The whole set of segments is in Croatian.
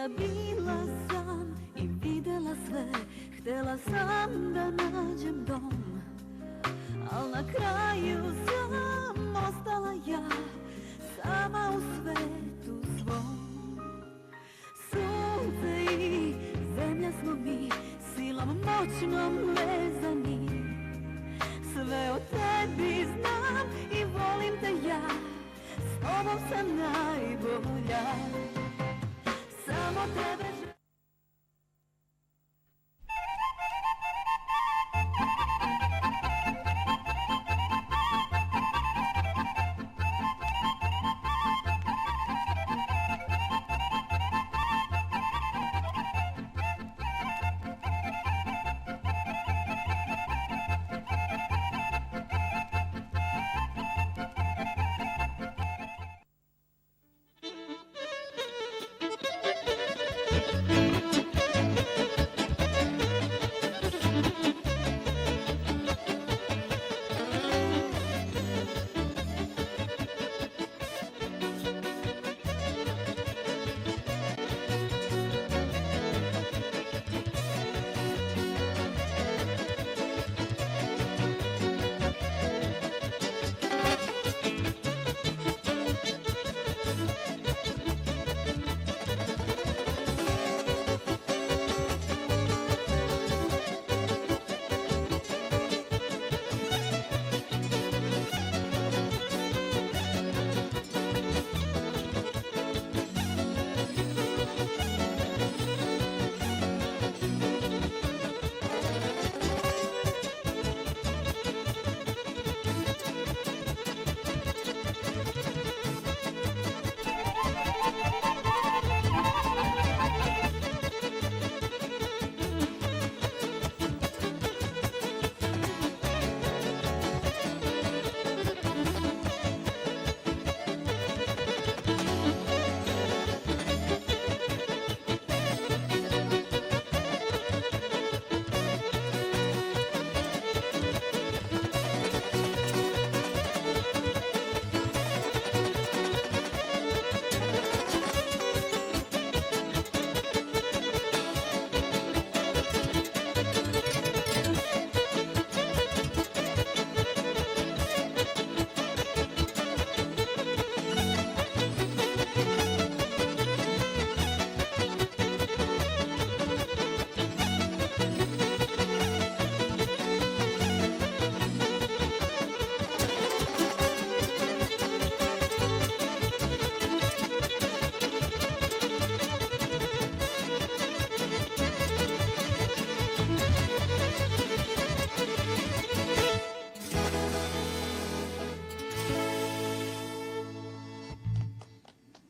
bila sam i videla sve, htela sam da nađem dom, al na kraju sam ostala ja, sama u svetu svom. Sunce i zemlja smo mi, silom moćnom vezani, sve o tebi znam i volim te ja, s tobom sam najbolja, samo tebe želim.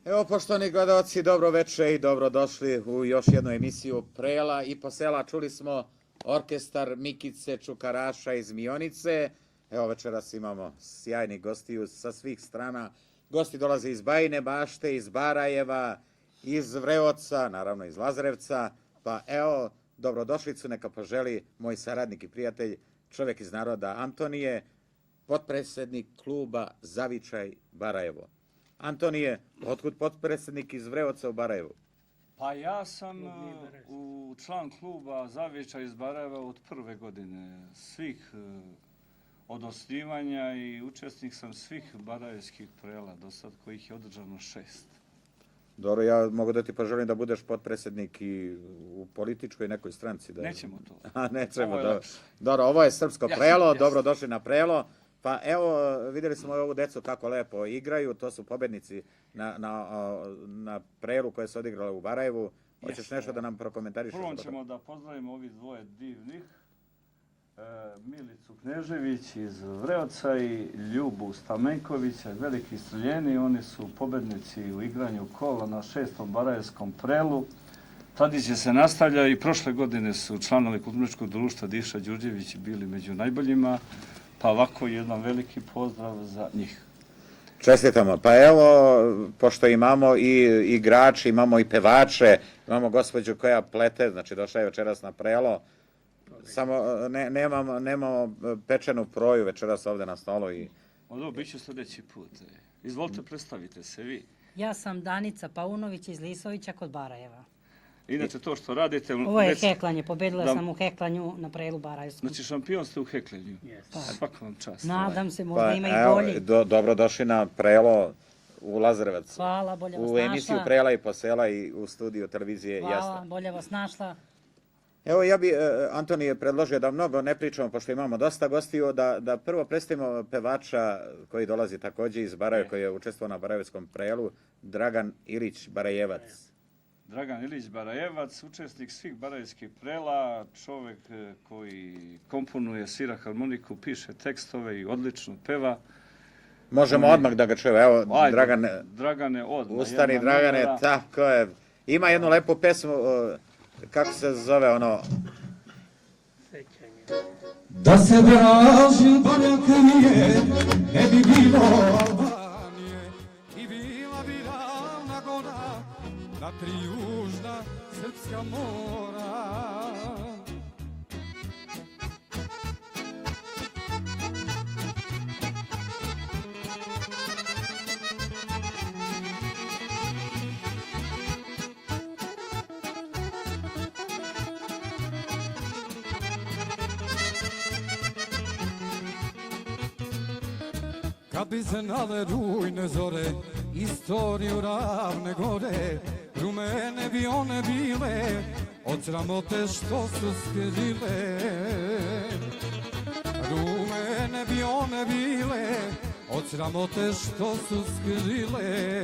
Evo, poštovani gledalci, dobro večer i dobrodošli u još jednu emisiju Prela i posela. Čuli smo orkestar Mikice Čukaraša iz Mionice. Evo, večeras imamo sjajni gostiju sa svih strana. Gosti dolaze iz Bajine Bašte, iz Barajeva, iz Vreoca, naravno iz Lazarevca. Pa evo, dobrodošlicu neka poželi moj saradnik i prijatelj, čovjek iz naroda Antonije, potpredsjednik kluba Zavičaj Barajevo. Antonije, otkud potpredsjednik iz Vreoca u Barajevu? Pa ja sam član kluba Zavičaj iz Barajeva od prve godine, svih od osnivanja i učesnik sam svih barajevskih prela, do sad kojih je održano 6. Dobro, ja mogu da ti poželim da budeš potpredsjednik i u političkoj nekoj stranci. Da... Nećemo to. A, nećemo, dobro, ovo je srpsko prelo, dobro došli na prelo. Pa evo, vidjeli smo ovu decu kako lepo igraju, to su pobednici na prelu koje se odigrale u Barajevu. Hoćeš nešto da nam prokomentarišeš? Prvo ćemo da pozdravimo ovih dvoje divnih, Milicu Knežević iz Vreoca i Ljubu Stamenkovića, veliki streljeni. Oni su pobednici u igranju kola na 6. barajevskom prelu. Tradicija se nastavlja i prošle godine su članovi kulturničkog društva Diša Đurđević bili među najboljima. Pa ovako jedan veliki pozdrav za njih. Čestitamo. Pa evo, pošto imamo i igrače, imamo i pevače, imamo gospođu koja plete, znači došla je večeras na prelo. Samo nemamo pečenu proju večeras ovde na stolu. Ovo bit će sljedeći put. Izvolite, predstavite se vi. Ja sam Danica Paunović iz Lisovića kod Barajeva. Inače to što radite... Ovo je već- heklanje, pobedila da- sam u heklanju na Prelu Barajskom. Znači šampion ste u heklenju. Svaka vam čast. Nadam se, možda ima i evo, bolji. dobro došli na Prelo u Lazarevac. Hvala, bolje vas U emisiju našla. Prela i posela i u studiju televizije Hvala, Jasna. bolje vas našla. Evo ja bi, Antoni je predložio da mnogo ne pričamo, pošto imamo dosta gostiju, da prvo predstavimo pevača koji dolazi takođe iz Barajeva, koji je učestvovao na Barajevskom Prelu, Dragan Ilić Barajevac. Dragan Ilić Barajevac, učesnik svih barajevskih prela, čovjek koji komponuje, svira harmoniku, piše tekstove i odlično peva. Možemo odmah da ga čujemo. Evo, Ajde, Dragan, Dragane, odmah. ustani jedna Dragane, numera. tako je. Ima jednu lepu pesmu, kako se zove ono, Da se dražim barjak nije, ne bi bilo Albanije i bila bi ravna gora na tri južna srpska mora. Kad bi znale rujne zore, istoriju ravne gore, rumene bi one bile, od sramote što su skrile. Rumene bi one bile, od sramote što su skrile.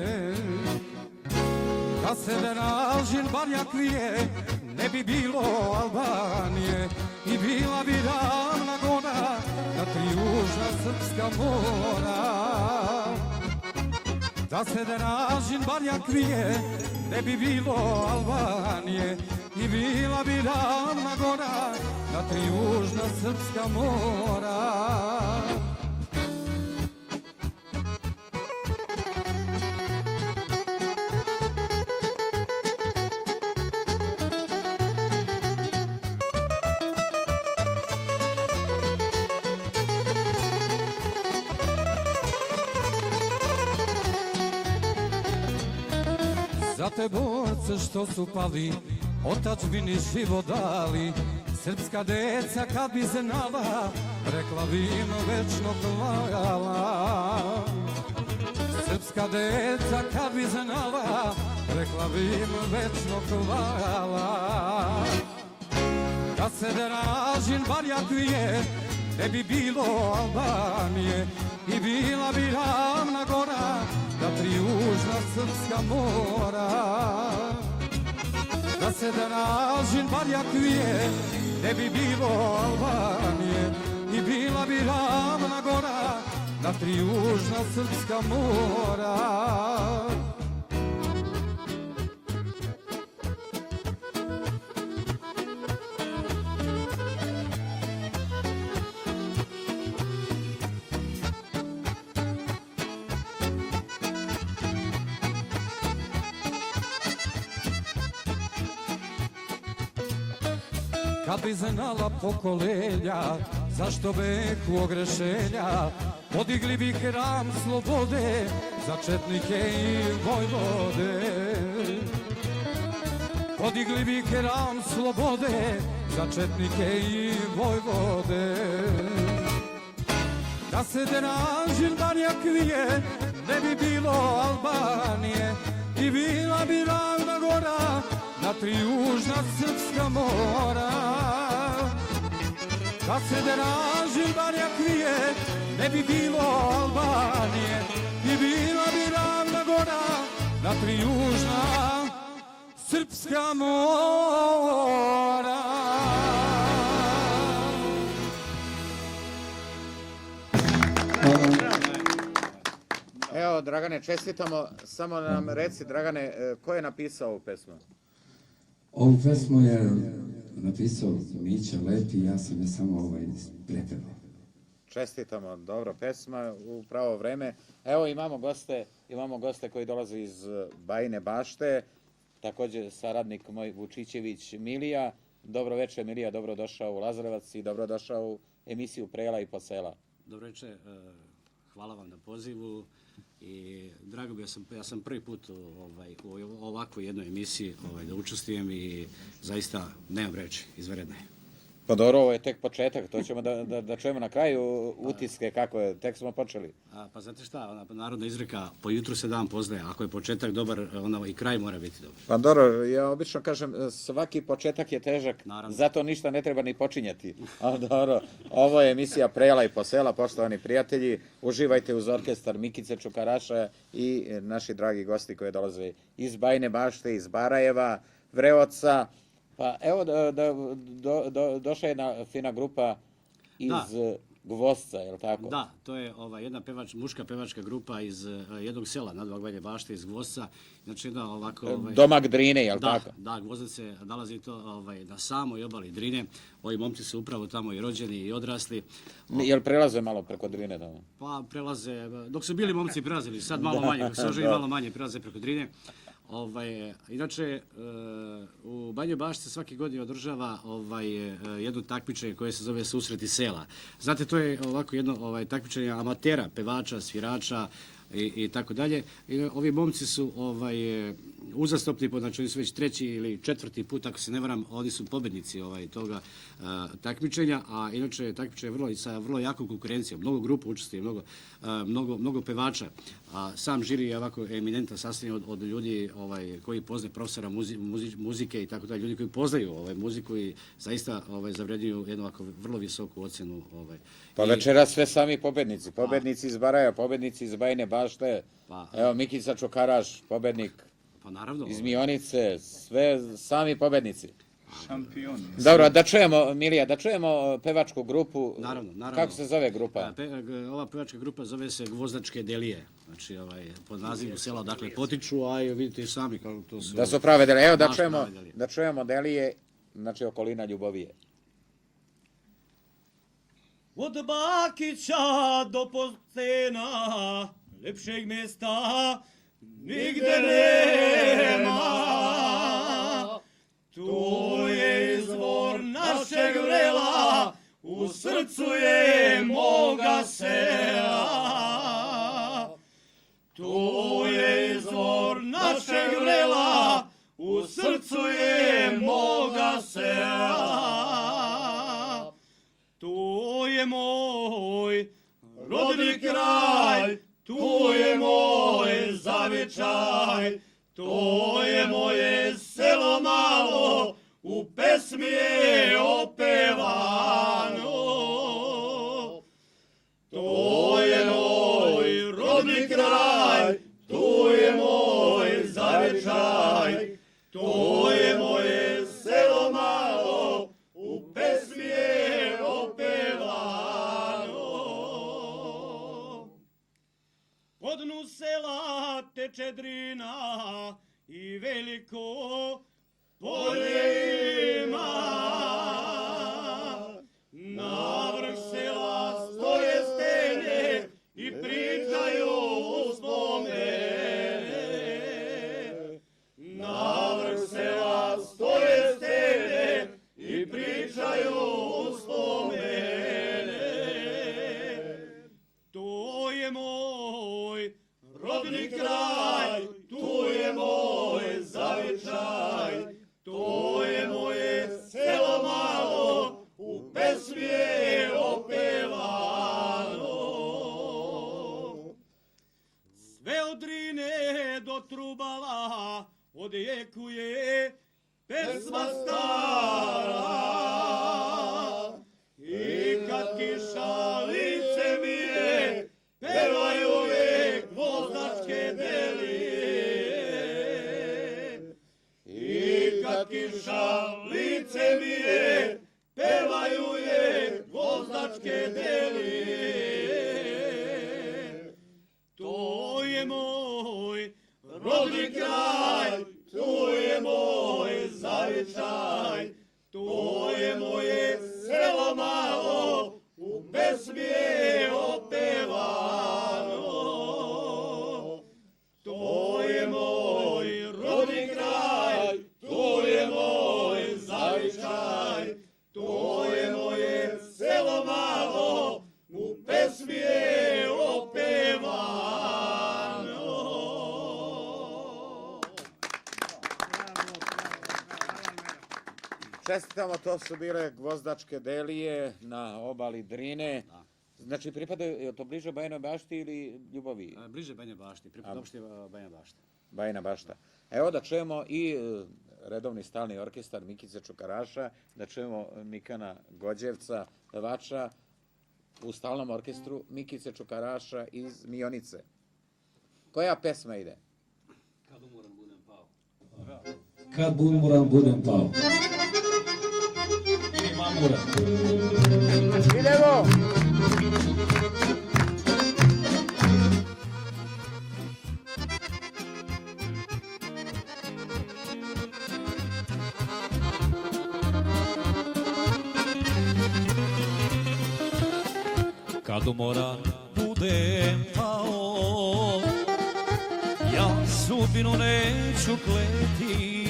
Da se Dražin barjak lije, ne bi bilo Albanije i bila bi ravna gora na tri južna srpska mora. Da se Dražin barjak lije, ne bi bilo Albanije i bila bi ravna gora na tri južna srpska mora. Za te borce što su pali, otadžbini život dali, srpska deca kad bi znala, rekla bi im večno hvala. Srpska deca kad bi znala, rekla bi im večno hvala. Da se Dražin barjak lije, ne bi bilo Albanije i bila bi ravna gora na tri južna srpska mora. Da se Dražin barjak lije, ne bi bilo Albanije i bila bi ravna gora na tri južna srpska mora. Kad bi znala pokoljenja, zašto veku ogrešenja, podigli bi hram slobode za četnike i vojvode. Podigli bi hram slobode za četnike i vojvode. Da se Dražin barjak lije, ne bi bilo Albanije i bila bi ravna gora na tri južna srpska mora. Da se Dražin barjak lije, ne bi bilo Albanije i bila bi ravna gora na tri južna srpska mora. evo Dragane, čestitamo, samo nam reci Dragane, ko je napisao ovu pesmu? Ovu pesmu je napisao Mića Lepi, ja sam je samo prepevao. Čestitamo, dobro, pesma u pravo vreme. Evo imamo goste koji dolaze iz Bajine Bašte, takođe saradnik moj Vučićević Milija. Dobro večer Milija, dobrodošao u Lazarevac i dobrodošao u emisiju Prela i posela. Dobro večer, hvala vam na pozivu i drago mi je, ja sam prvi put u ovakvoj jednoj emisiji da učestvujem i zaista nemam reći, izvanredno je. Pa dobro, ovo je tek početak, to ćemo da čujemo na kraju utiske kako je, tek smo počeli. Pa znate šta, ona narodna izreka, po jutru se dan poznaje, ako je početak dobar, onda i kraj mora biti dobar. Pa dobro, ja obično kažem, svaki početak je težak, Naravno. zato ništa ne treba ni počinjati. A dobro, ovo je emisija Prela i Posela, poštovani prijatelji, uživajte uz orkestar Mikice Čukaraša i naši dragi gosti koji dolaze iz Bajine Bašte, iz Barajeva, Vreoca. Pa evo, došla je jedna fina grupa iz Gvozca, je li tako? Da, to je jedna muška pevačka grupa iz jednog sela nadomak Bajine Bašte, iz Gvozca. Znači jedna ovako... Domak Drine, je li tako? Da, Gvozdac se nalazi to na samoj obali Drine. Ovi momci su upravo tamo i rođeni i odrasli. Jel prelaze malo preko Drine tamo? Pa prelaze, dok su bili momci prelazili, sad malo manje, dok se oživi malo manje prelaze preko Drine. Inače, u Bajinoj Bašti se svake godine održava jedno takmičenje koje se zove Susreti sela. Znate, to je ovako jedno takmičenje amatera, pevača, svirača i tako dalje. Ovi momci su uzastopni, znači oni su već 3. ili 4. put, ako se ne varam, oni su pobednici toga takmičenja, a inače takmičenje je sa vrlo jakom konkurencijom, mnogo grupa učestvuje, mnogo pevača, a sam žiri je ovako eminentan, sastavljen od ljudi koji poznaju profesora muzike i tako dalje, ljudi koji poznaju muziku i zaista zavređuju jednu ovako vrlo visoku ocjenu. Pa večera sve sami pobednici iz Baraja, pobednici iz Bajine Bašte, evo Mikica Čukaraš, pobednik. Pa naravno. Iz Mionice, sve sami pobednici. Šampioni. Dobro, da čujemo, Milija, da čujemo pevačku grupu. Naravno. Kako se zove grupa? Ova pevačka grupa zove se Gvozdačke delije. Znači, pod nazivom sela odakle potiču, a vidite i sami kako to su... Da su prave delije. Evo da čujemo delije, znači okolina Ljubovije. Od Bakića do Postena, lepšeg mjesta nigde nema. Tu je izvor našeg vrela, u srcu je moga sela. Tu je izvor našeg vrela, u srcu je moga sela. Tu je moj rodni kraj, tu je moj zavičaj, to je moje selo malo, u pesmi je opevano. To je moj rodni kraj, tu je moj zavičaj, to je moje selo malo, u pesmi je opevano. Po dnu sela teče Drina i veliko polje ima. Na vrh sela stoje stene i pričaju uspomene. Na vrh sela stoje stene i pričaju uspomene. To je moj rodni kraj, tu je moj zavičaj, to je moje selo malo, u pesmi je opevano. Sve od Drine do Trubala odjekuje pesma stara. I kad kiša lice mi je, pevaju uvijek gvozdačke delije. I kad kiša lice mi je, pevaju uvijek gvozdačke delije. To je moj rodni kraj, tu je moj zavičaj, to je moje selo malo, u pesmi je čestitamo, to su bile Gvozdačke delije na obali Drine. Znači, pripadaju, je to bliže Bajinoj Bašti ili Ljubovi? Bliže Banja Bašti, pripada opštini Banja Bašta. Bajina Bašta. Evo da čujemo i redovni stalni orkestar Mikice Čukaraša, da čujemo Mikana Gođevca, pevača u stalnom orkestru Mikice Čukaraša iz Mionice. Koja pesma ide? Kad umoran budem pao. Ili mamuran. Idemo! Kad umoran budem pao, ja sudbinu neću kleti.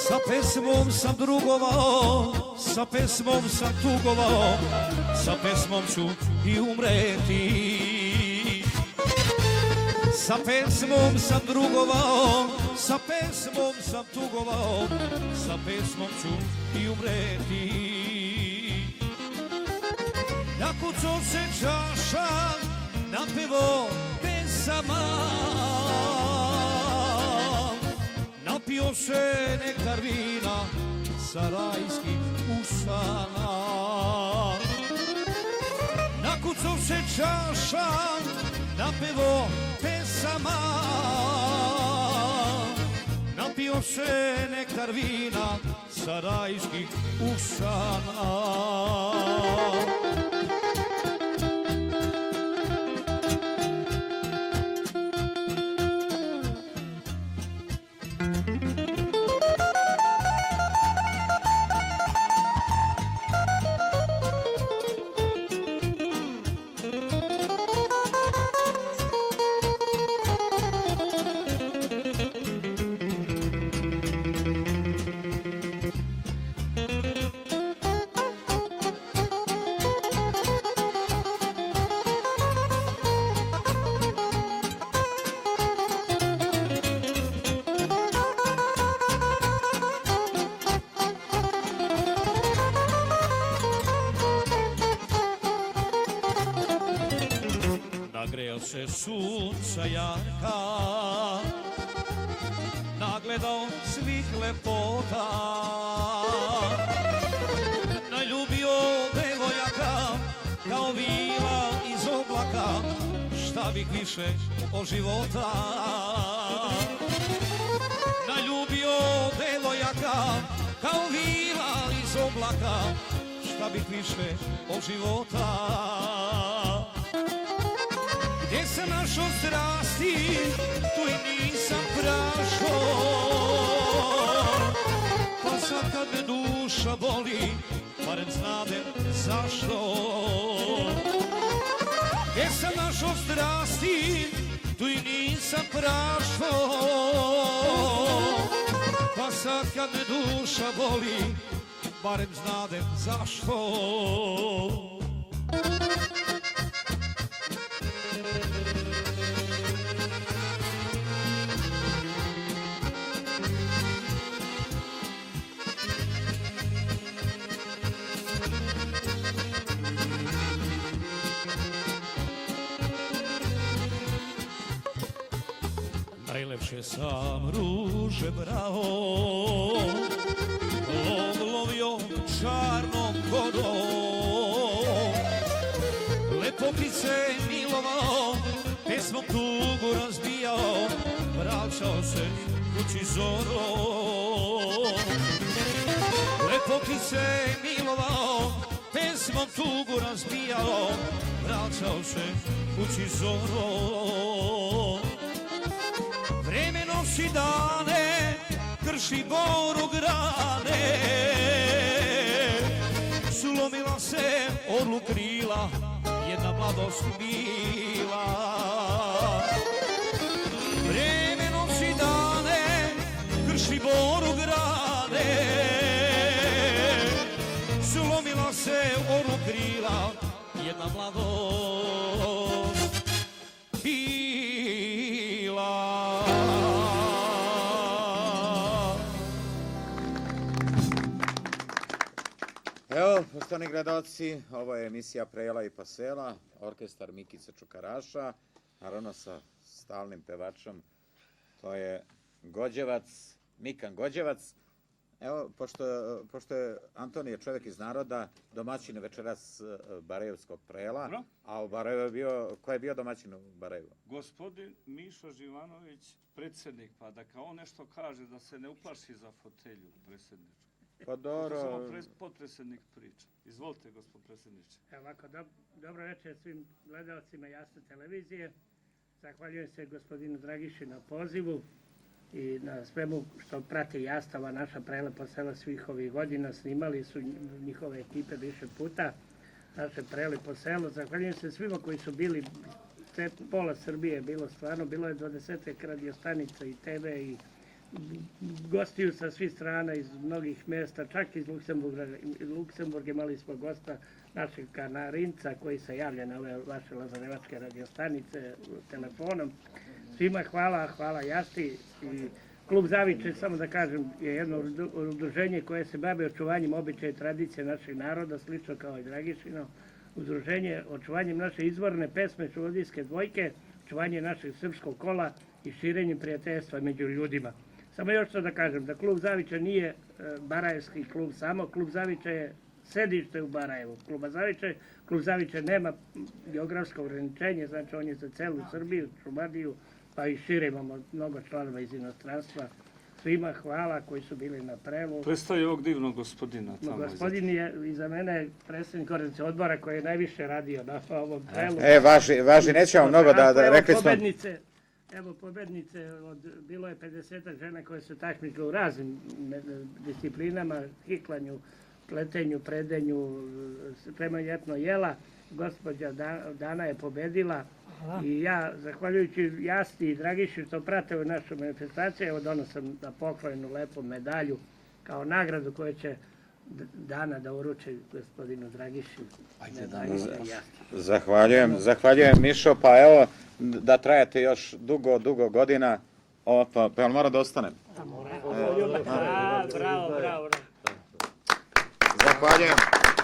Sa pesmom sam drugovao, sa pesmom sam tugovao, sa pesmom ću i umreti. Sa pesmom sam drugovao, sa pesmom sam tugovao, sa pesmom ću i umreti. Nakucao se čaša, napevo pesama, napio se nektar vina sa rajskih usana. Nakucao se čaša, napevo pesama, napio se nektar vina sa rajskih usana. Nagreo se sunca jarka, nagledao svih lepota, naljubio devojaka kao vila iz oblaka, šta bih više od života. Naljubio devojaka kao vila iz oblaka, šta bih više od života. Gdje sam našao strasti, tu i nisam prašao, pa sad kad me duša boli, barem znadem zašto. Gdje sam našao strasti, tu i nisam prašao, pa sad kad me duša boli, barem znadem zašto. Najlepše sam ruže brao, lovio čarnom vodom, lepotice milovao, pesmom tugu razbijao, vraćao se kući zorom. Lepotice milovao, pesmom tugu razbijao, vraćao se kući zorom. Vreme nosi dane, krši boru grane, slomila se orlu krila, jedna mladost bila. Vreme nosi dane, krši boru grane, slomila se orlu krila, jedna mladost bila. poštovani gledaoci, ovo je emisija Prela i Pasela, orkestar Mikice Čukaraša, naravno sa stalnim pevačom, to je Gođevac, Mikan Gođevac. Evo, pošto je Antonije čovjek iz naroda, domaćin večeras Barajevskog Prela, a u Barajevu je bio, ko je bio domaćin u Barajevu? Gospodin Mišo Živanović, predsjednik, pa da kao on nešto kaže, da se ne uplaši za fotelju predsjedničku. Pa dobro. Samo potpredsjednik priča. Izvolite, gospod predsjedniče. Evo ovako, dobro večer svim gledalcima Jasne televizije. Zahvaljujem se gospodinu Dragiši na pozivu i na svemu što prati Jastava, naša prelepa sela svih ovih godina. Snimali su njihove ekipe više puta naše prelepo selo. Zahvaljujem se svima koji su bili, pola Srbije bilo stvarno, bilo je 20 radiostanica i TV i gostiju sa svih strana iz mnogih mjesta, čak iz Luksemburga imali smo gosta našeg Kanarinca koji se javlja na ove vaše lazarevačke radiostanice telefonom. Svima hvala Jasti i Klub Zaviče, samo da kažem, je jedno udruženje koje se bavi očuvanjem običaja i tradicije našeg naroda, slično kao i Dragišino. Udruženje očuvanjem naše izvorne pesme Čuvodijske dvojke, očuvanje našeg srpskog kola i širenjem prijateljstva među ljudima. Samo još što da kažem, da Klub Zaviča nije barajevski klub samo, Klub Zaviča je sedište u Barajevu. Klub Zaviča nema geografsko ograničenje, znači on je za celu Srbiju, Šumadiju, pa i šire imamo mnogo članova iz inostranstva. Svima hvala koji su bili na Prelu. Predstavi ovog divnog gospodina. Gospodin je iza mene predsjednik organizacionog odbora koji je najviše radio na ovom Prelu. Važi, nećemo mnogo da rekli smo. Evo pobednice, bilo je 50 žena koje su takmičile u raznim disciplinama, hiklanju, pletenju, predenju, spremanju etno jela. Gospođa Dana je pobedila i ja, zahvaljujući Jasti i Dragiši što prate u našu manifestaciju, evo donosam na poklonu lepu medalju kao nagradu koju će Dana da uruči gospodinu Dragiši. Zahvaljujem Mišo, pa evo da trajate još dugo godina, pa jel mora da ostanem? Bravo. Zahvaljujem,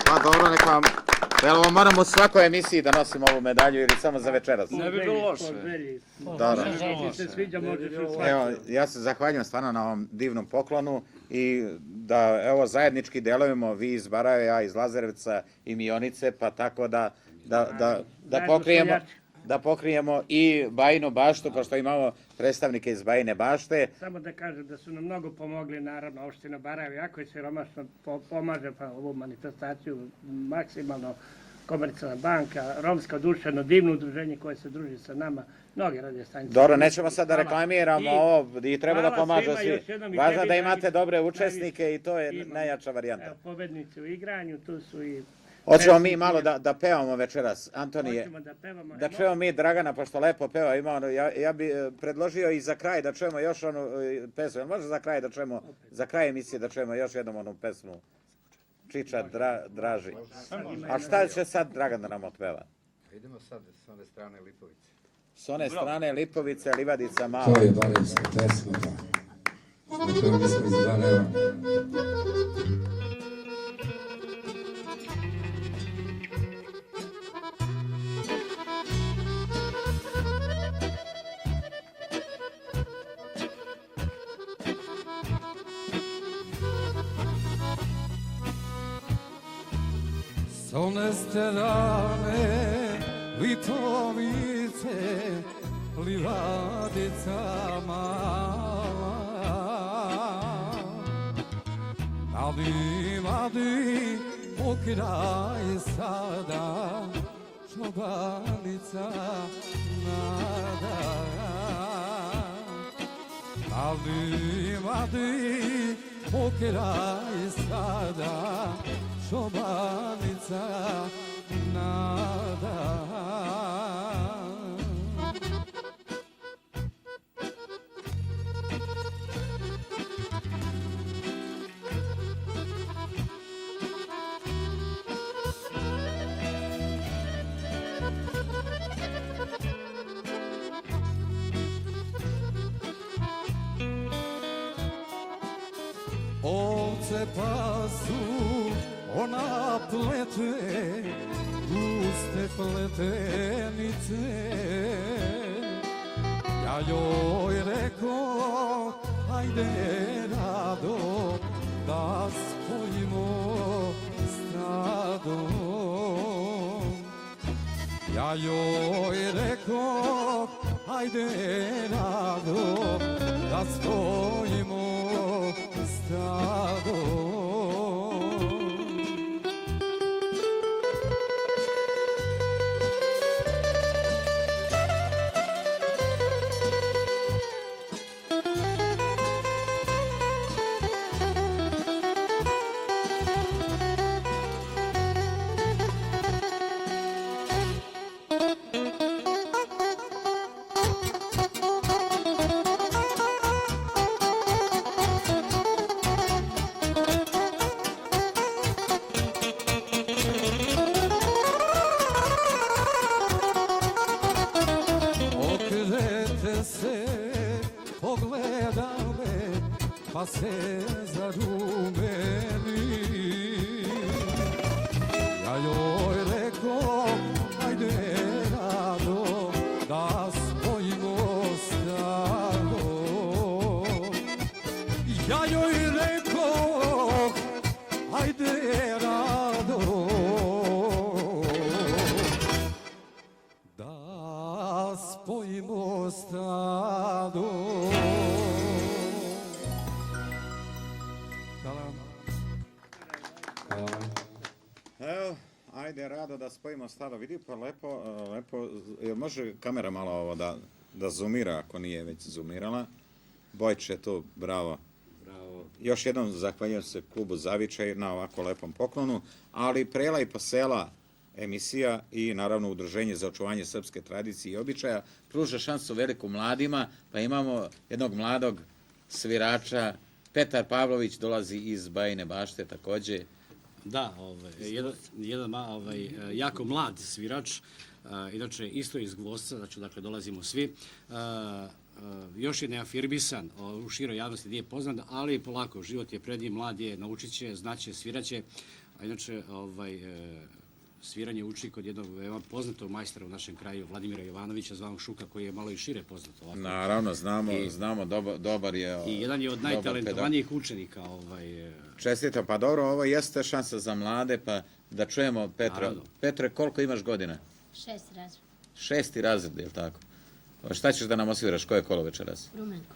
pa dobro, neka vam, jel moramo u svakoj emisiji da nosimo ovu medalju ili samo za večeras? Ne bi bilo loše. Dobro. Evo, ja se zahvaljujem stvarno na ovom divnom poklonu i da evo zajednički delujemo, vi iz Barajeva, ja iz Lazarevca i Mionice, pa tako da pokrijemo i Bajinu baštu, pošto imamo predstavnike iz Bajine bašte. Samo da kažem da su nam mnogo pomogli, naravno, opština Barajevo, jako je siromašno, pomaže pa ovu manifestaciju maksimalno Komercijalna banka, Romska duševno, divno udruženje koje se druži sa nama, mnoge radiostanice. Dobro, nećemo sad da reklamiramo ovo i treba da pomažu svi. Važno da imate dobre učesnike i to je najjača varijanta. Pobednici u igranju, tu su i... Hoćemo mi malo da pevamo večeras, Antonije. Hoćemo da pevamo. Da čujemo mi Dragana, pošto lepo peva. Ja bi predložio i za kraj da čujemo još onu pesmu. Može za kraj da čujemo, za kraj emisije da čujemo još jednom onu pesmu. Čiča Draži. A šta će sad Dragan da nam otpeva? Idemo sad s one strane Lipovice. S one strane Lipovice, Livadica mala. To je barajevska pesma, da. Na kojoj mi smo iz Barajeva. S one strane Lipovice, Livadica mala, na livadi pokraj sada čobanica nada. Na livadi pokraj sada čobanica nada. Ovce pasu ona plete guste pletenice. Ja joj reko, ajde rado, da spojimo stado. Ja joj reko, ajde rado, da spojimo stado. Okrete se, pogleda me, pa se zarumeni. Ja joj reko, ajde rado, da spojimo stado. Ja joj reko, ajde rado, da spojimo stado. Hvala vam. Evo, ajde rado da spojimo stado. Vidi pa lepo, jel može kamera malo ovo da zoomira ako nije već zoomirala. Bojče tu, bravo. Još jednom zahvaljujem se klubu Zavičaj na ovako lepom poklonu, ali Prela i Posela emisija i naravno Udruženje za očuvanje srpske tradicije i običaja pruža šansu veliku mladima, pa imamo jednog mladog svirača, Petar Pavlović dolazi iz Bajine Bašte takođe. Da, jedan jako mlad svirač, inače isto iz Gvozca, znači dakle dolazimo svi. Još je neafirmisan, u široj javnosti nije poznat, ali polako, život je pred njim, mlad je, naučit će, znaće, sviraće, a inače sviranje uči kod jednog veoma poznatog majstora u našem kraju, Vladimira Jovanovića, zvanog Šuka, koji je malo i šire poznat. Naravno, znamo, dobar je. I jedan je od najtalentovanijih učenika. Čestito, pa dobro, ovo jeste šansa za mlade, pa da čujemo Petra. Petre, koliko imaš godina? 6. razred. 6. razred, je li tako? Šta ćeš da nam osviraš? Koje kolo večeras? Rumenko.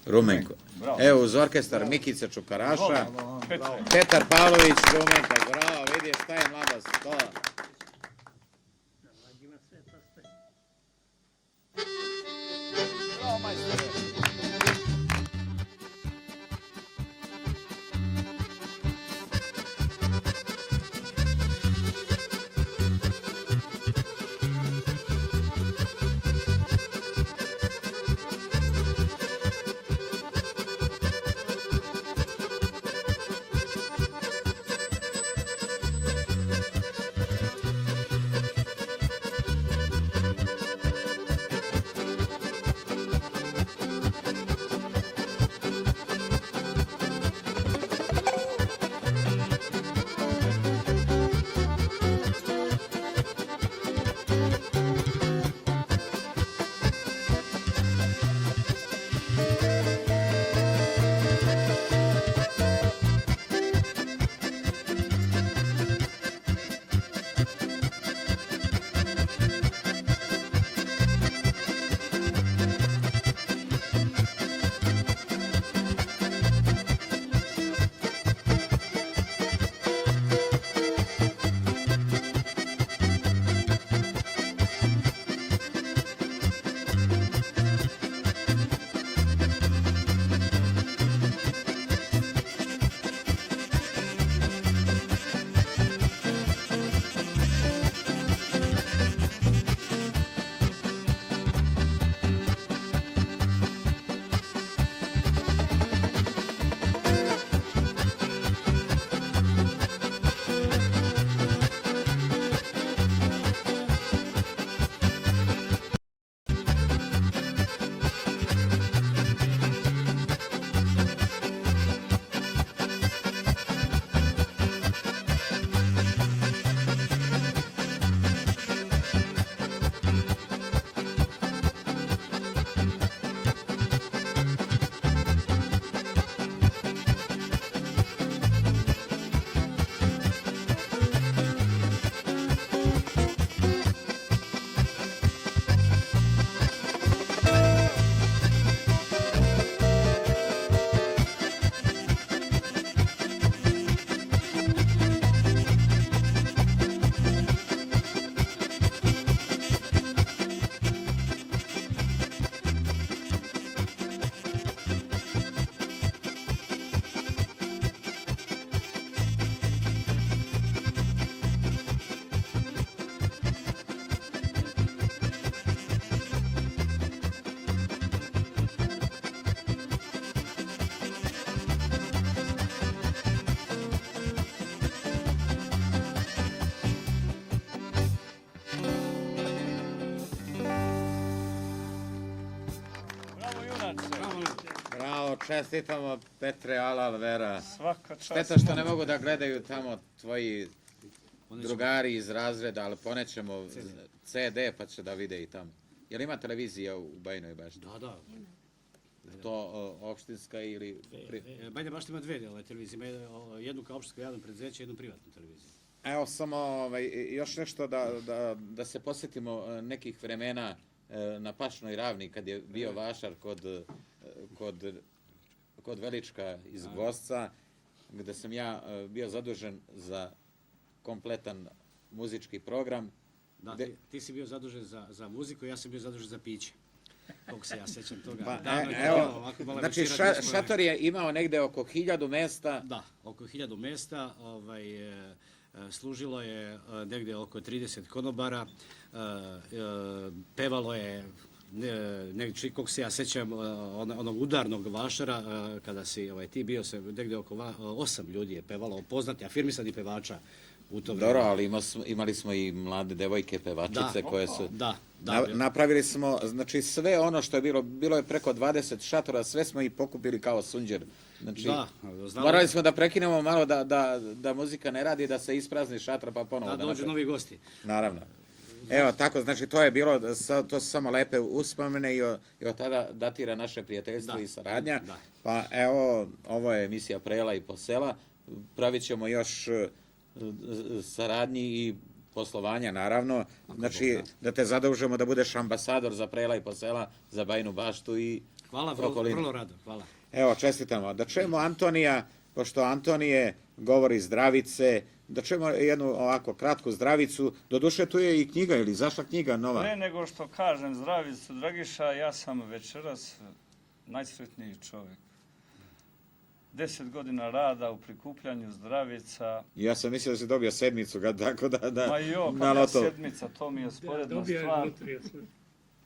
Rumenko. Evo, uz orkestar Mikice Čukaraša, Petar Pavlović, Rumenka. Bravo, vidi šta je mladost. Bravo, majstore. čestitamo Petre Alal Vera. Svaka čast. Šteta što ne mogu da gledaju tamo tvoji drugari iz razreda, ali ponećemo CD pa će da vide i tamo. Jel ima televizija u Bajinoj Bašti? Da. To opštinska ili... Banja Bašta ima dve televizije, ima jednu kao opštinsko javno preduzeće, jednu privatnu televiziju. Evo samo još nešto da se posjetimo nekih vremena na Pašnoj ravni kad je bio vašar kod Velička iz Gvozca, gde sam ja bio zadužen za kompletan muzički program. Da, ti si bio zadužen za muziku, ja sam bio zadužen za piće. Koliko se ja sećam toga. Pa, Davno je to evo, bilo ovako malo znači večera, šator je imao negde oko 1000 mesta. Da, oko 1000 mesta, služilo je negde oko 30 konobara, pevalo je, koliko se ja sećam, onog udarnog vašara, kada si ti bio se, negde oko 8 ljudi je pevalo, poznati, afirmisani pevača u to vreme. Dobro, ali imali smo i mlade devojke pevačice koje su... Da. Napravili smo, znači sve ono što je bilo je preko 20 šatora, sve smo i pokupili kao sunđer. Znači, morali smo da prekinemo malo da muzika ne radi, da se isprazni šator pa ponovo. Da dođu novi gosti. Naravno. Evo tako, znači to je bilo, to su samo lepe uspomene i od tada datira naše prijateljstvo i saradnja. Pa evo, ovo je emisija Prela i Posela, pravit ćemo još saradnji i poslovanja, naravno. Znači, da te zadužemo da budeš ambasador za Prela i Posela, za Bajinu Baštu i Hvala, okolinu. vrlo rado, hvala. Evo, čestitamo. Da čujemo Antonija, pošto Antonije govori zdravice, da čujemo jednu ovako kratku zdravicu. Doduše, tu je i knjiga, ili zašla knjiga nova? Pre nego što kažem zdravicu, Dragiša, ja sam večeras najsretniji čovjek. 10 godina rada u prikupljanju zdravica. Ja sam mislio da si dobio sedmicu, tako da... Ma jo, pa sedmica, to mi je sporedna stvar.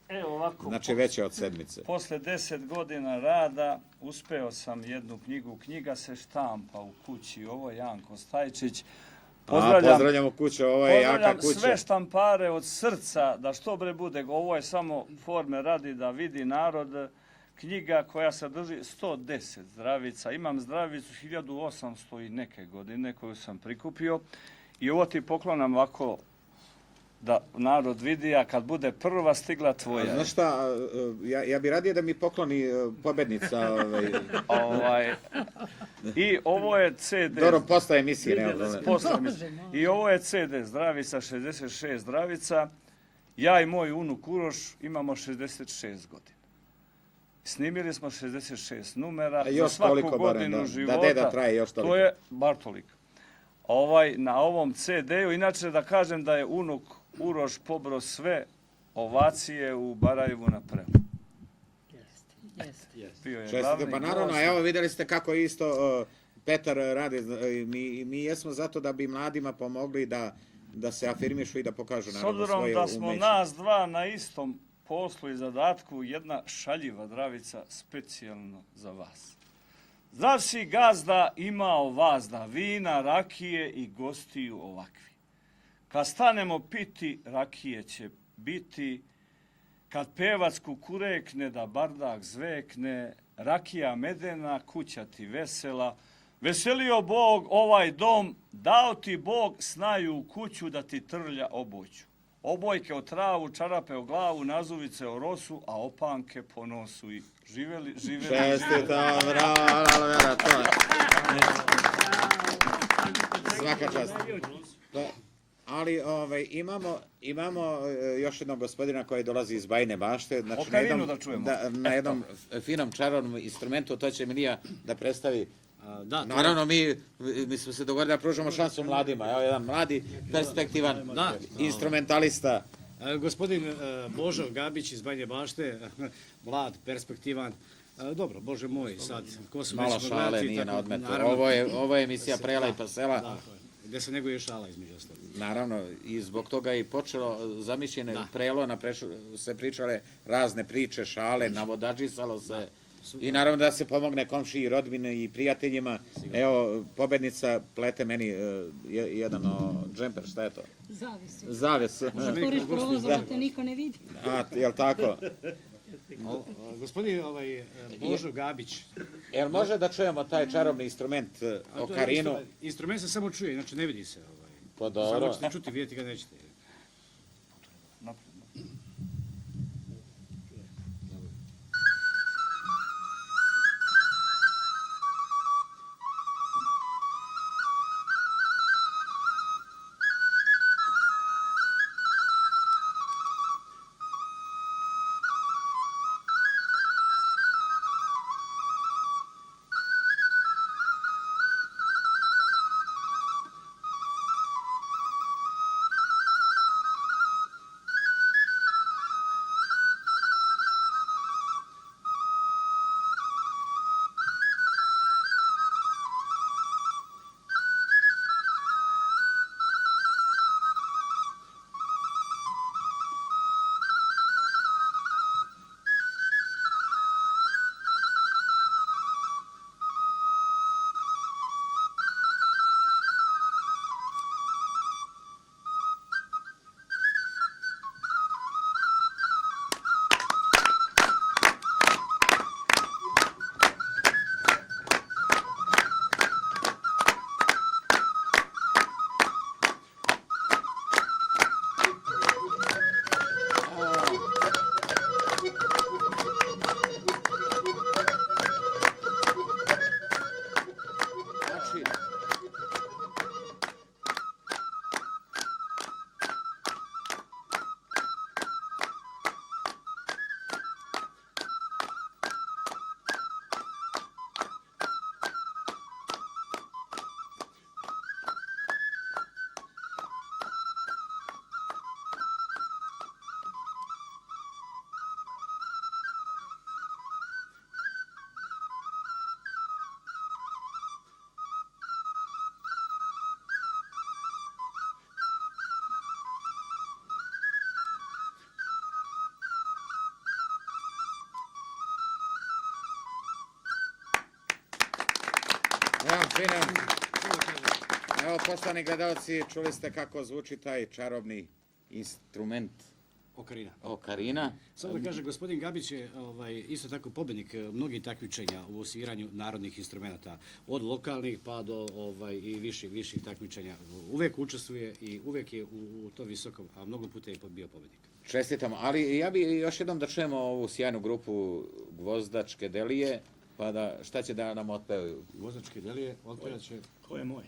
Evo ovako. Znači veće od sedmice. Posle 10 godina rada uspeo sam jednu knjigu. Knjiga se štampa u kući. Ovo je Janko Stajčić. Pozdravljamo kuću, ovo je jaka kuća. Pozdravljam sve štampare od srca, da što bre bude. Ovo je samo forme radi da vidi narod. Knjiga koja sadrži 110 zdravica. Imam zdravicu 1800 i neke godine koju sam prikupio. I ovo ti poklonam ovako da narod vidi, a kad bude prva stigla tvoja. Znaš šta, ja bi radije da mi pokloni pobednica. I ovo je CD. Dobro, posle emisije. I ovo je CD zdravica, 66 zdravica. Ja i moj unuk Uroš imamo 66 godina. Snimili smo 66 numera za svaku godinu života. Da deda traje još toliko. To je bar toliko. Na ovom CD-u, inače da kažem da je unuk Uroš pobro sve ovacije u Barajevu na Prelu. Čestite, pa naravno, evo vidjeli ste kako isto Petar radi. Mi jesmo zato da bi mladima pomogli da se afirmišu i da pokažu naravno svoje umeće. S obzirom da smo nas dva na istom poslu i zadatku, jedna šaljiva zdravica specijalno za vas. Zar si gazda imao vazda, vina, rakije i gostiju ovakvi? Kad stanemo piti, rakije će biti, kad pevac kukurekne da bardak zvekne, rakija medena, kuća ti vesela, veselio Bog ovaj dom, dao ti Bog snaju u kuću da ti trlja oboću. Obojke o travu, čarape o glavu, nazuvice o rosu, a opanke po nosu i živeli. Čestita, bravo, to je. Svaka čast. Ali imamo još jednog gospodina koji dolazi iz Bajine Bašte. Okarinu da čujemo. Na jednom finom čarovnom instrumentu, to će Milija da predstavi. Naravno, mi smo se dogovorili da pružamo šansu mladima. Evo jedan mladi, perspektivan instrumentalista. Gospodin Božo Gabić iz Bajine Bašte, mlad, perspektivan. Dobro, Bože moj, sad, ko su malo šale, nije na odmetu. Ovo je emisija Prela i Posela. Gde se nego je šala između ostalog. Naravno, i zbog toga je počelo zamišljene Prelo, se pričale razne priče, šale, navodadžisalo se. I naravno da se pomogne komšiji i rodbine i prijateljima. Evo, pobednica plete meni jedan džemper, šta je to? Zavis. Zavis. Otvoriš prozor da te niko ne vidi. Jel tako? Gospodin Božo Gabić. Jel može da čujemo taj čarobni instrument okarinu? Instrument se samo čuje, znači ne vidi se. Pa Samo dobro. ćete čuti, vidjeti ga nećete. Evo, fino. Evo, poštovani gledalci, čuli ste kako zvuči taj čarobni instrument okarina. Samo da kaže, gospodin Gabić je isto tako pobednik mnogih takmičenja u sviranju narodnih instrumenta, od lokalnih pa do i viših takmičenja. Uvek učestvuje i uvek je u to visokom, a mnogo puta je bio pobednik. Čestitamo, ali ja bi još jednom da čujemo ovu sjajnu grupu Gvozdačke delije, pa da, šta će da nam otpevaju? Gvozdačke delije otpevat će Ko je moj.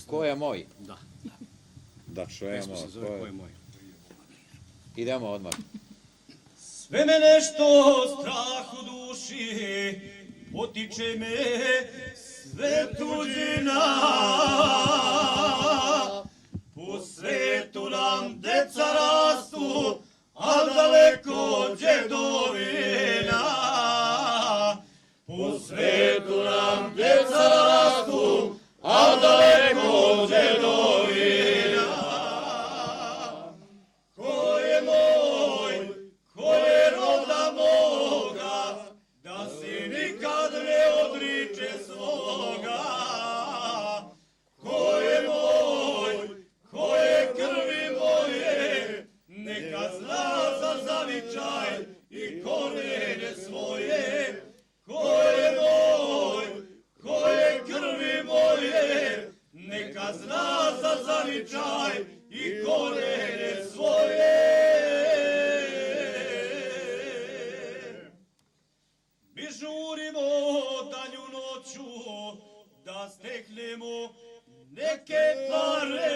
Ko je moj? Da. Da čujemo. Pesma se zove Ko je moj. Idemo odmah. Sve me nešto strah u duši, potiče me sve tuđina. Po svetu nam deca rastu, a daleko džedovina. Po svetu nam deca rastu, a daleko džedovina. Ko je moj, ko je roda moga, da se nikad ne odriče svoga. Ko je moj, ko je krvi moje, neka zna za zavičaj i korenje svoje. Ko je moj, ko je krvi moje, neka zna za zavičaj i korenje svoje. Mi žurimo danju noću da steknemo neke pare.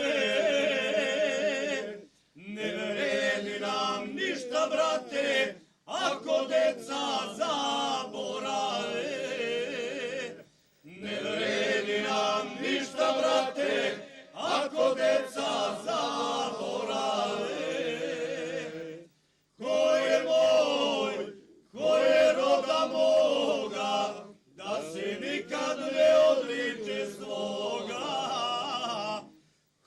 Ne vredi nam ništa, brate, ako deca zaborave. Ne vredi nam ništa, brate, ako deca zaborave. Ko je moj, ko je roda moga, da se nikad ne odriče svoga.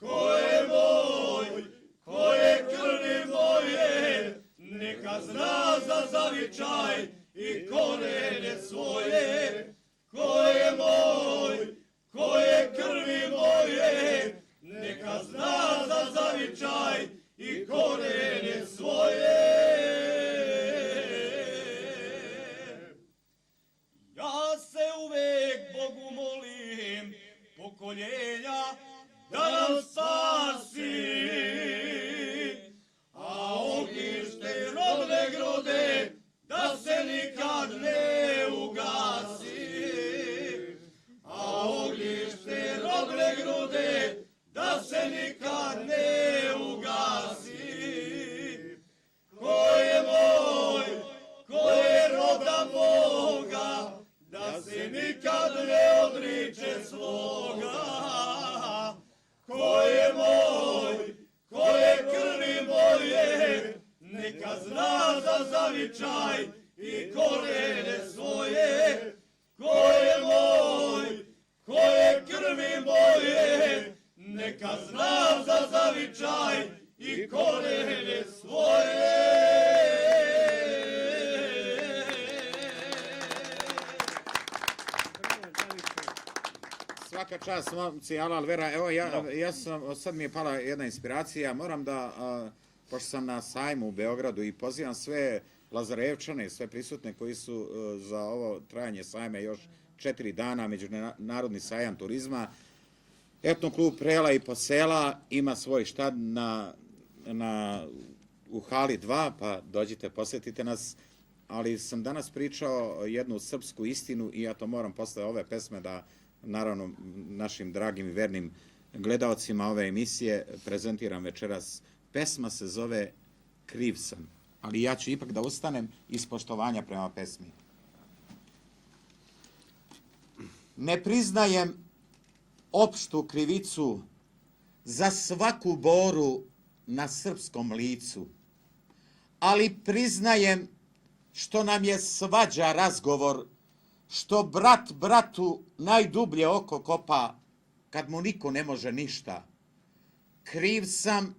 Ko je moj, ko je krvi moje, neka zna za zavičaj i korenje svoje. Ko je moj, ko je krvi moje, neka zna za zavičaj i korenje svoje. zavičaj i korijene svoje, ko je moj, ko je krvi moje, neka zna za zavičaj i korijene svoje. Svaka čast, momci, Alal Vera. Evo, ja sam, sad mi je pala jedna inspiracija. Moram da, pošto sam na sajmu u Beogradu i pozivam sve Lazarevčane, sve prisutne koji su za ovo trajanje sajma još 4 dana, Međunarodni sajam turizma. Etno klub Prela i Posela ima svoj štad u hali 2, pa dođite, posjetite nas. Ali sam danas pričao jednu srpsku istinu i ja to moram posle ove pesme da, naravno, našim dragim i vernim gledaocima ove emisije prezentiram večeras. Pesma se zove Kriv sam, ali ja ću ipak da ustanem iz poštovanja prema pesmi. Ne priznajem opštu krivicu za svaku boru na srpskom licu, ali priznajem što nam je svađa razgovor, što brat bratu najdublje oko kopa, kad mu niko ne može ništa. Kriv sam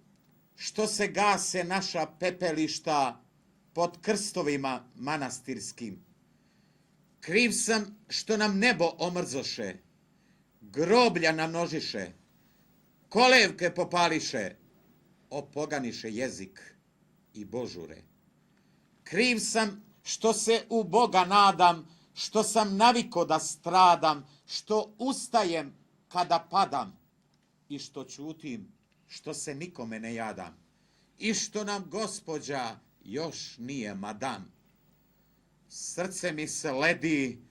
što se gase naša pepelišta pod krstovima manastirskim. Kriv sam što nam nebo omrzoše, groblja namnožiše, kolevke popališe, opoganiše jezik i božure. Kriv sam što se u Boga nadam, što sam naviko da stradam, što ustajem kada padam i što ćutim, što se nikome ne jadam i što nam gospođa još nije madam. Srce mi se ledi,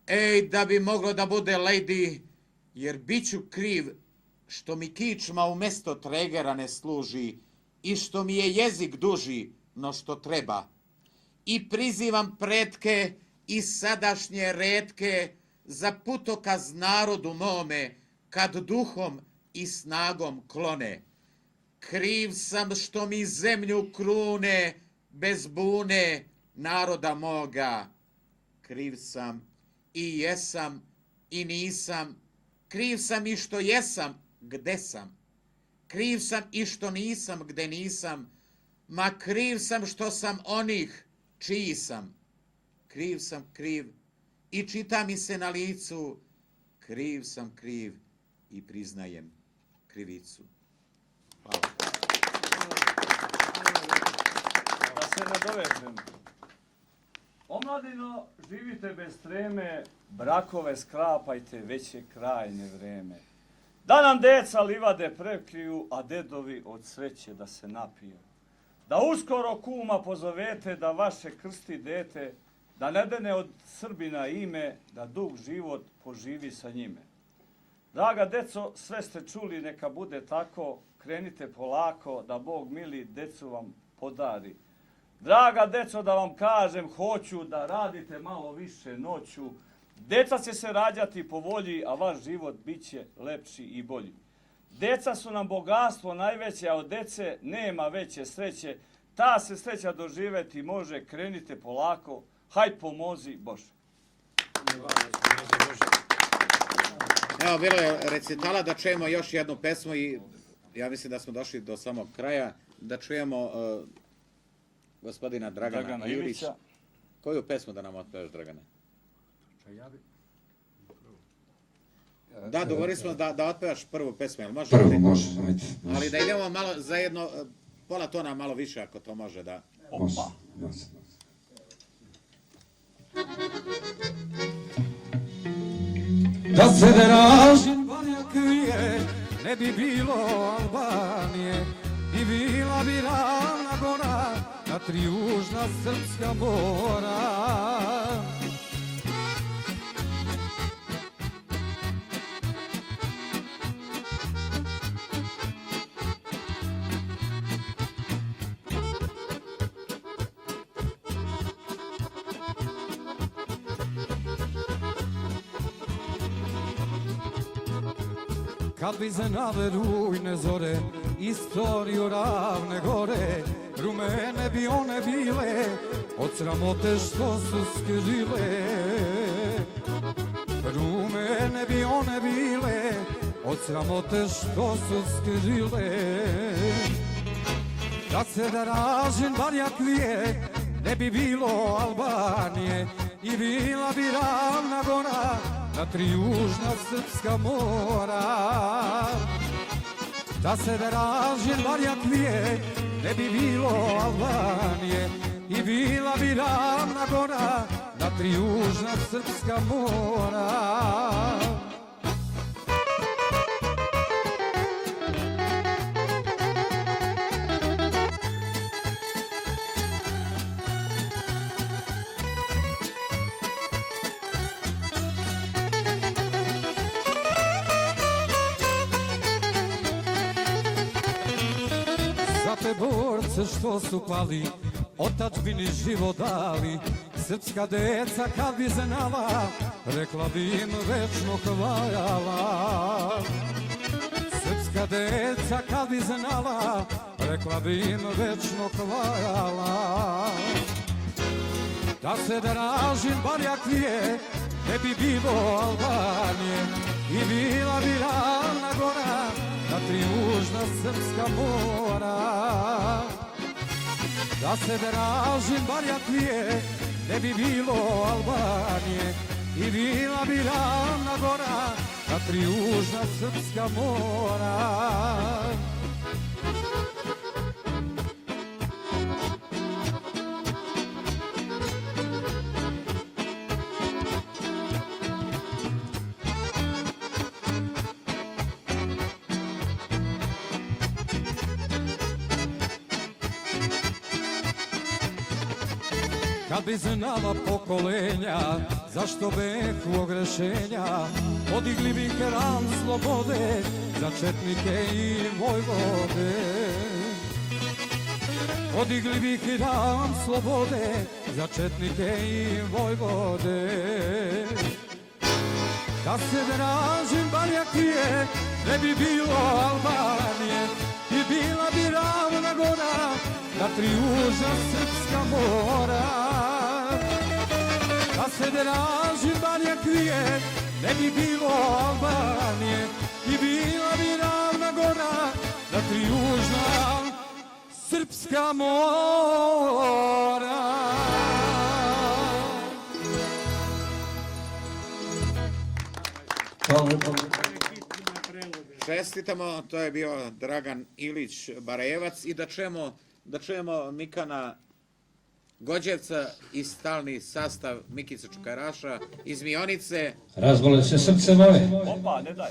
ej da bi moglo da bude lady, jer bit ću kriv što mi kičma umesto tregera ne služi i što mi je jezik duži no što treba. I prizivam pretke i sadašnje retke za putokaz narodu mome, kad duhom i snagom klone. Kriv sam što mi zemlju krune bez bune naroda moga. Kriv sam i jesam i nisam. Kriv sam i što jesam gde sam. Kriv sam i što nisam gde nisam. Ma kriv sam što sam onih čiji sam. Kriv sam kriv i čita mi se na licu. Kriv sam kriv i priznajem krivicu. Hvala. Da se nadovežem. Omladino, živite bez treme, brakove sklapajte, već je krajnje vreme. Da nam deca livade prekriju, a dedovi od sreće da se napiju. Da uskoro kuma pozovete, da vaše krsti dete, da ne dene od Srbina ime, da dug život poživi sa njime. Draga deco, sve ste čuli, neka bude tako, krenite polako, da Bog mili decu vam podari. Draga deco, da vam kažem, hoću da radite malo više noću. Deca će se rađati po volji, a vaš život bit će lepši i bolji. Deca su nam bogatstvo najveće, a od dece nema veće sreće. Ta se sreća doživeti može, krenite polako, hajde pomozi Bože. Evo, bilo je recitala, da čujemo još jednu pesmu i ja mislim da smo došli do samog kraja. Da čujemo gospodina Dragana Ilića. Koju pesmu da nam otpevaš, Dragane? Da, dogovorili smo da otpevaš prvu pesmu, jel može? Prvo može, ajde. Ali da idemo malo za jedno, pola tona malo više ako to može, da. Može, može. Da se Deražin Banja krije, ne bi bilo Albanije, i bila bi ravna gora na tri južna srpska mora. Kad bi znale rujne zore, istoriju ravne gore, rumene bi one bile, od sramote što su skrile. Rumene bi one bile, od sramote što su skrile. Da se da ražen barjak vije, ne bi bilo Albanije i bila bi ravna gora na tri južna srpska mora. Da se da ražen barjak vije, ne bi bilo Albanije i bila bi ravna gora na tri južna srpska mora. Za te borce što su pali, otadžbini život dali, srpska deca kad bi znala, rekla bi im večno hvala. Srpska deca kad bi znala, rekla bi im večno hvala. Da se dražin barjak vije, ne bi bilo Albanije i bila bi ravna gora na tri južna srpska mora. Da se dražin barjak vije, ne bi bilo Albanije i bila bi ravna gora na tri južna srpska mora. Kad bi znala pokolenja, zašto behu ogrešenja, podigli bi hram slobode za četnike i vojvode. Podigli bi hram slobode za četnike i vojvode. Da se dražim barjak vije, ne bi bilo Albanije i bila bi ravna gora na tri južna srpska mora. Da se dražim barjak vije, ne bi bilo Albanije i bila bi ravna gora na tri južna srpska mora. Čestitamo, to je bio Dragan Ilić Barajevac i da čujemo Mikana Gođevca i stalni sastav Mikice Čukaraša iz Mionice. Razbole se srce moje. Opa, ne daj.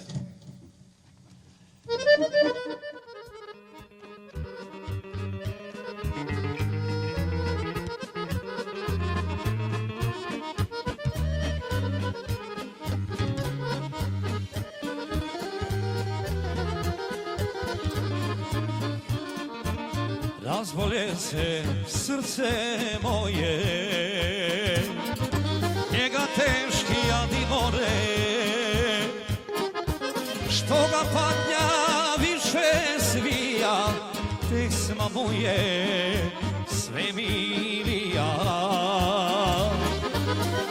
Razbolje se srce moje, njega teški jadi more, što ga patnja više svija, pesma mu je sve milija.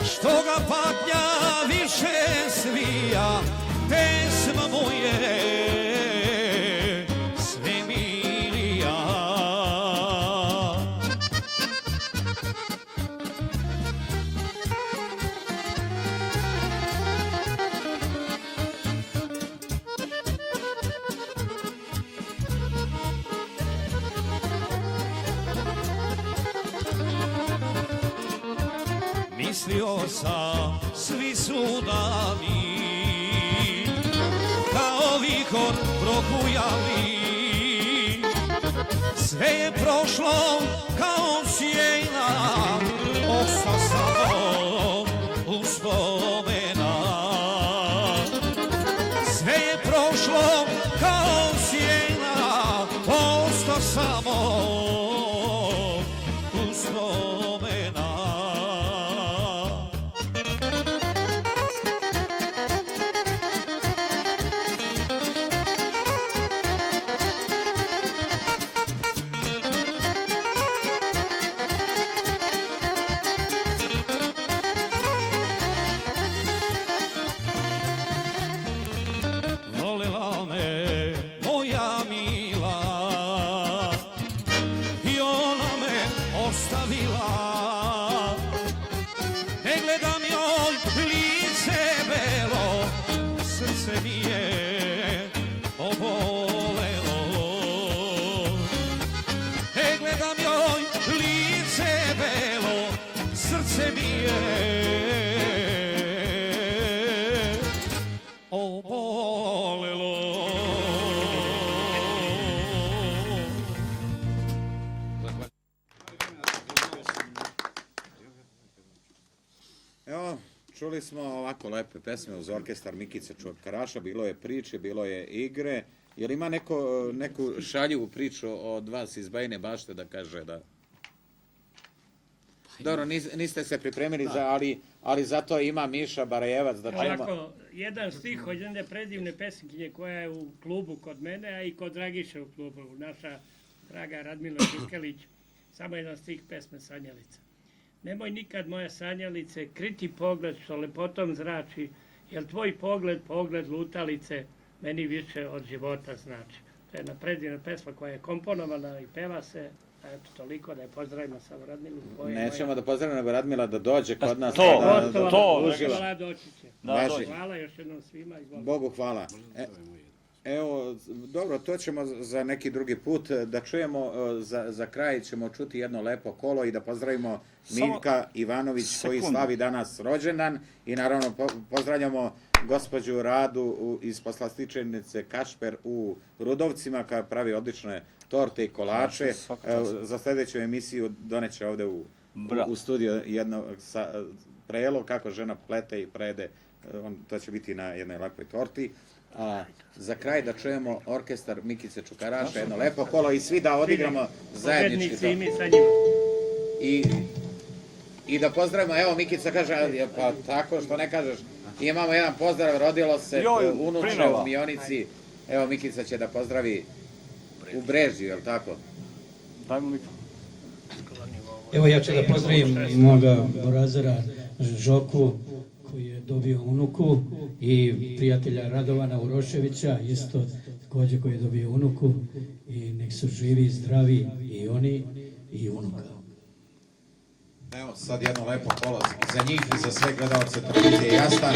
Što ga patnja više svija, pesma mu je sve milija. Mislio sam, svi su dani, kao vihor prokujali. Sve je prošlo kao sjena, ostao samo uspomena. Sve je prošlo kao sjena, ostao samo uspomena. ostavila. Ne gledam joj lice belo, srce mi je obolelo. Ne gledam joj lice belo, srce mi je obolelo. Evo, čuli smo ovako lepe pesme uz orkestar Mikice Čukaraša, bilo je priče, bilo je igre. Jel ima neku šaljivu priču od vas iz Bajine Bašte da kaže da... Dobro, niste se pripremili, ali zato ima Miša Barajevac da čujemo. Ovako, jedan stih od jedne predivne pesnikinje koja je u klubu kod mene, a i kod Dragiše u klubu, naša draga Radmila Žikelić, samo jedan stih pesme Sanjalica. Nemoj nikad, moja sanjalice, kriti pogled što lepotom zrači, jer tvoj pogled, pogled lutalice, meni više od života znači. To je jedna predivna pesma koja je komponovana i peva se. Eto, toliko da je pozdravimo samo Radmilu. Nećemo da pozdravimo, nego Radmila da dođe kod nas. To uživa. Doći će. Hvala još jednom svima. Bogu hvala. Evo, dobro, to ćemo za neki drugi put da čujemo, za kraj ćemo čuti jedno lepo kolo i da pozdravimo Miljka Ivanović koji slavi danas rođendan i naravno pozdravljamo gospođu Radu iz poslastičarnice Kašper u Rudovcima koja pravi odlične torte i kolače. Za sljedeću emisiju doneće ovde u studio jedno prelo kako žena plete i prede, to će biti na jednoj lepoj torti. A za kraj da čujemo orkestar Mikice Čukaraša, jedno lepo kolo i svi da odigramo zajednički to. I da pozdravimo, evo Mikica kaže, pa tako što ne kažeš, imamo jedan pozdrav, rodilo se unuče u Mionici, evo Mikica će da pozdravi u Brežiju, je li tako? Dajmo mikrofon. Evo ja ću da pozdravim i moga Borazera Žoku koji je dobio unuku i prijatelja Radovana Uroševića isto također koji je dobio unuku i nek su živi, zdravi i oni i unuka. Evo sad jedno lepo kolo za njih i za sve gledalce televizije Jastan.